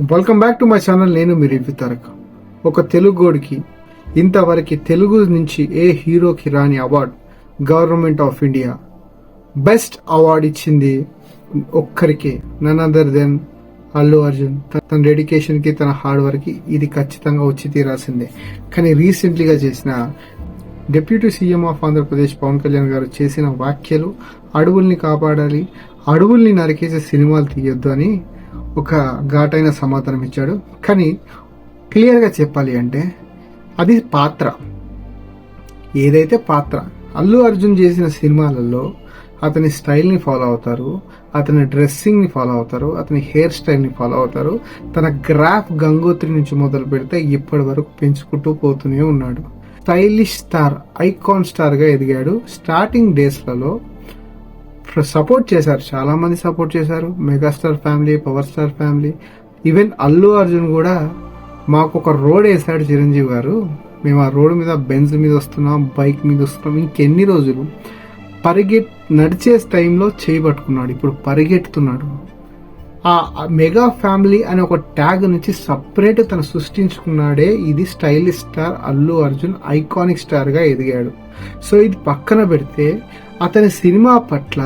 Welcome back to my channel. నేను మీ review Tarak. ఒక తెలుగోడికి ఇంతవరకు తెలుగు నుంచి ఏ హీరోకి రాని award government of India best award ఇచ్చింది ఒక్కరికే, none other than Allu Arjun. తన డెడికేషన్ కి, తన హార్డ్ వర్క్ కి ఇది ఖచ్చితంగా వచ్చి తీరాల్సిందే. కానీ రీసెంట్లీగా చేసిన deputy CM of Andhra Pradesh Pavan Kalyan garu చేసిన వ్యాఖ్యలు, అడవుల్ని కాపాడాలి, అడవుల్ని నరికేసే సినిమాలు తీయొద్దు అని ఒక ఘాటైన సమాధానం ఇచ్చాడు. కానీ క్లియర్గా చెప్పాలి అంటే అది పాత్ర. ఏదైతే పాత్ర అల్లు అర్జున్ చేసిన సినిమాలలో అతని స్టైల్ని ఫాలో అవుతారు, అతని డ్రెస్సింగ్ని ఫాలో అవుతారు, అతని హెయిర్ స్టైల్ని ఫాలో అవుతారు. తన గ్రాఫ్ గంగోత్రి నుంచి మొదలు పెడితే ఇప్పటి వరకు పెంచుకుంటూ పోతూనే ఉన్నాడు. స్టైలిష్ స్టార్, ఐకాన్ స్టార్ గా ఎదిగాడు. స్టార్టింగ్ డేస్లలో సపోర్ట్ చేశారు, చాలా మంది సపోర్ట్ చేశారు. Megastar family, power star family, even Allu Arjun కూడా మాకు ఒక రోడ్ వేసాడు చిరంజీవి గారు, మేము ఆ రోడ్ మీద బెంజ్ మీద వస్తున్నాం, బైక్ మీద వస్తున్నాం. ఇంకెన్ని రోజులు నడిచే టైంలో చేయి పట్టుకున్నాడు, ఇప్పుడు పరిగెత్తుతున్నాడు. ఆ మెగా ఫ్యామిలీ అనే ఒక ట్యాగ్ నుంచి సపరేట్ తను సృష్టించుకున్నాడే. ఇది stylish star Allu Arjun iconic star గా ఎదిగాడు. సో ఇది పక్కన పెడితే అతని సినిమా పట్ల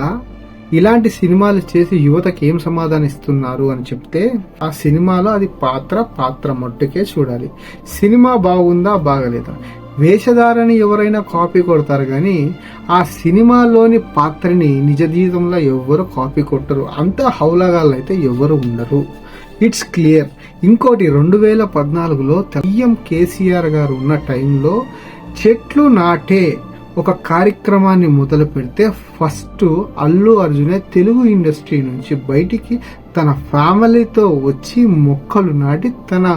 ఇలాంటి సినిమాలు చేసి యువతకి ఏం సమాధానం ఇస్తున్నారు అని చెప్తే, ఆ సినిమాలో అది పాత్ర మట్టుకే చూడాలి. సినిమా బాగుందా బాగలేదా, వేషధారని ఎవరైనా కాపీ కొడతారు కానీ ఆ సినిమాలోని పాత్రని నిజ జీవితంలో ఎవరు కాపీ కొట్టరు. అంత హౌలగాళ్ళు అయితే ఎవరు ఉండరు. It's clear. ఇంకోటి, 2014లో సీఎం కేసీఆర్ గారు ఉన్న టైంలో చెట్లు నాటే ఒక కార్యక్రమాన్ని మొదలు పెడితే ఫస్ట్ అల్లు అర్జునే తెలుగు ఇండస్ట్రీ నుంచి బయటికి తన ఫ్యామిలీతో వచ్చి మొక్కలు నాటి తన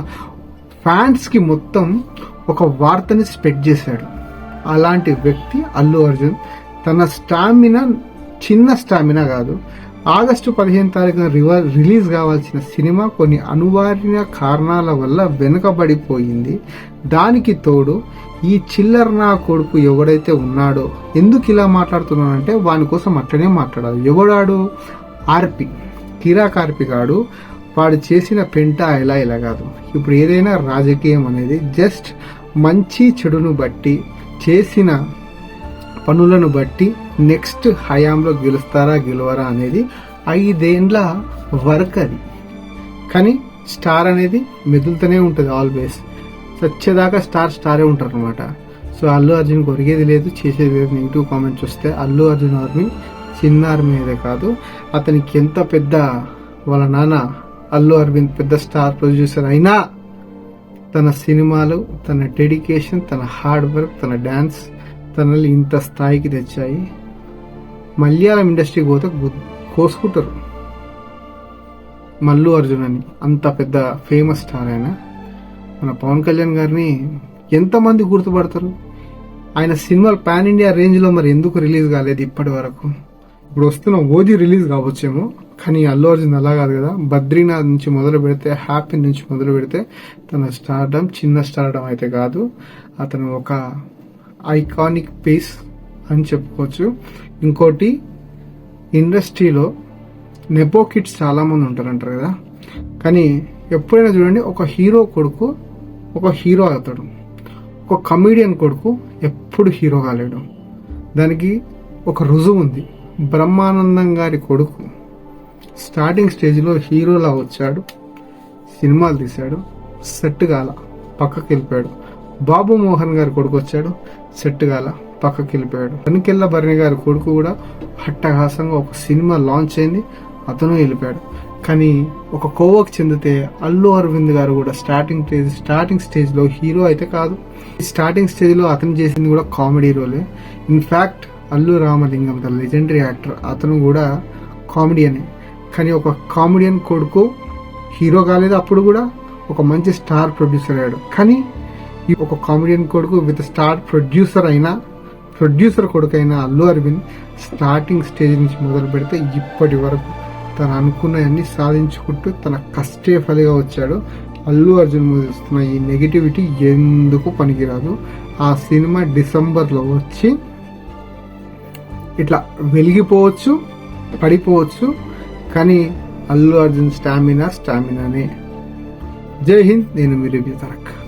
ఫ్యాన్స్ కి మొత్తం ఒక వార్తని స్ప్రెడ్ చేశాడు. అలాంటి వ్యక్తి అల్లు అర్జున్. తన స్టామినా చిన్న స్టామినా కాదు. ఆగస్టు 15 తారీఖున రిలీజ్ కావాల్సిన సినిమా కొన్ని అనివార్య కారణాల వల్ల వెనుకబడిపోయింది. దానికి తోడు ఈ చిల్లర నా కొడుకు ఎవడైతే ఉన్నాడో, ఎందుకు ఇలా మాట్లాడుతున్నానంటే వాని కోసం అట్లనే మాట్లాడాలి. ఎవడాడు? ఆర్పి, కిరాక్ ఆర్పి గాడు. వాడు చేసిన పెంట ఇలా కాదు. ఇప్పుడు ఏదైనా రాజకీయం అనేది జస్ట్ మంచి చెడును బట్టి, చేసిన పనులను బట్టి నెక్స్ట్ హయాంలో గెలుస్తారా గెలవరా అనేది 5 ఏండ్ల వర్క్ అది. కానీ స్టార్ అనేది మెదులుతూనే ఉంటుంది ఆల్వేస్. వచ్చేదాకా స్టారే ఉంటారు అనమాట. సో అల్లు అర్జున్ కొరిగేది లేదు, చేసేది లేదు. నెగిటివ్ కామెంట్స్ వస్తే అల్లు అర్జున్ ఆర్మీ చిన్న ఆర్మీ అదే కాదు, అతనికి ఎంత పెద్ద వాళ్ళ నాన్న అల్లు అరవింద్ పెద్ద స్టార్ ప్రొడ్యూసర్ అయినా తన సినిమాలు, తన డెడికేషన్, తన హార్డ్ వర్క్, తన డాన్స్ తనని ఇంత స్థాయికి తెచ్చాయి. మలయాళం ఇండస్ట్రీకి పోతే కోసుకుంటారు మల్లు అర్జున్ అని, అంత పెద్ద ఫేమస్ స్టార్ ఆయన. మన పవన్ కళ్యాణ్ గారిని ఎంతమంది గుర్తుపడతారు? ఆయన సినిమాలు పాన్ ఇండియా రేంజ్ లో మరి ఎందుకు రిలీజ్ కాలేదు ఇప్పటి వరకు? ఇప్పుడు వస్తున్న ఓజీ రిలీజ్ కావచ్చేమో, కానీ అల్లు అర్జున్ అలా కాదు కదా. బద్రీనాథ్ నుంచి మొదలు పెడితే, హ్యాపీ నుంచి మొదలు పెడితే తన స్టార్డమ్ చిన్న స్టార్డమ్ అయితే కాదు. అతను ఒక ఐకానిక్ పీస్ అని చెప్పుకోవచ్చు. ఇంకోటి, ఇండస్ట్రీలో నెపో కిడ్స్ చాలా మంది ఉంటారంటారు కదా, కానీ ఎప్పుడైనా చూడండి, ఒక హీరో కొడుకు ఒక హీరో అవుతాడు, ఒక కమీడియన్ కొడుకు ఎప్పుడు హీరో కాలేడు. దానికి ఒక రుజువు ఉంది. బ్రహ్మానందం గారి కొడుకు స్టార్టింగ్ స్టేజ్లో హీరోలా వచ్చాడు, సినిమాలు తీశాడు, సెట్ గాల పక్కకి వెళ్ళిపోయాడు. బాబు మోహన్ గారి కొడుకు వచ్చాడు, సెట్ గాల పక్కకి వెళ్ళిపోయాడు. తనికెళ్ళ భరణి గారి కొడుకు కూడా హట్టహాసంగా ఒక సినిమా లాంచ్ అయింది, అతను వెళ్ళిపోయాడు. కానీ ఒక కోవకు చెందితే అల్లు అరవింద్ గారు కూడా స్టార్టింగ్ స్టేజ్ లో హీరో అయితే కాదు. స్టార్టింగ్ స్టేజ్ లో అతను చేసింది కూడా కామెడీ రోలే. In fact Allu Ramalingam, the legendary actor, అతను కూడా కామెడియనే. కానీ ఒక కామెడియన్ కొడుకు హీరో కాలేదు, అప్పుడు కూడా ఒక మంచి స్టార్ ప్రొడ్యూసర్ అయ్యాడు. కానీ ఒక కామెడియన్ కొడుకు విత్ స్టార్ ప్రొడ్యూసర్ కొడుకు అయిన అల్లు అరవింద్ స్టార్టింగ్ స్టేజ్ నుంచి మొదలు పెడితే ఇప్పటి వరకు తను అనుకున్నవన్నీ సాధించుకుంటూ తన కష్టే ఫలిగా వచ్చాడు. అల్లు అర్జున్ మీద వస్తున్న ఈ నెగిటివిటీ ఎందుకు పనికిరాదు. ఆ సినిమా డిసెంబర్లో వచ్చి వెలిగిపోవచ్చు, పడిపోవచ్చు, కానీ అల్లు అర్జున్ స్టామినానే. జై హింద్, నేను మీ రివ్యూ తారక్.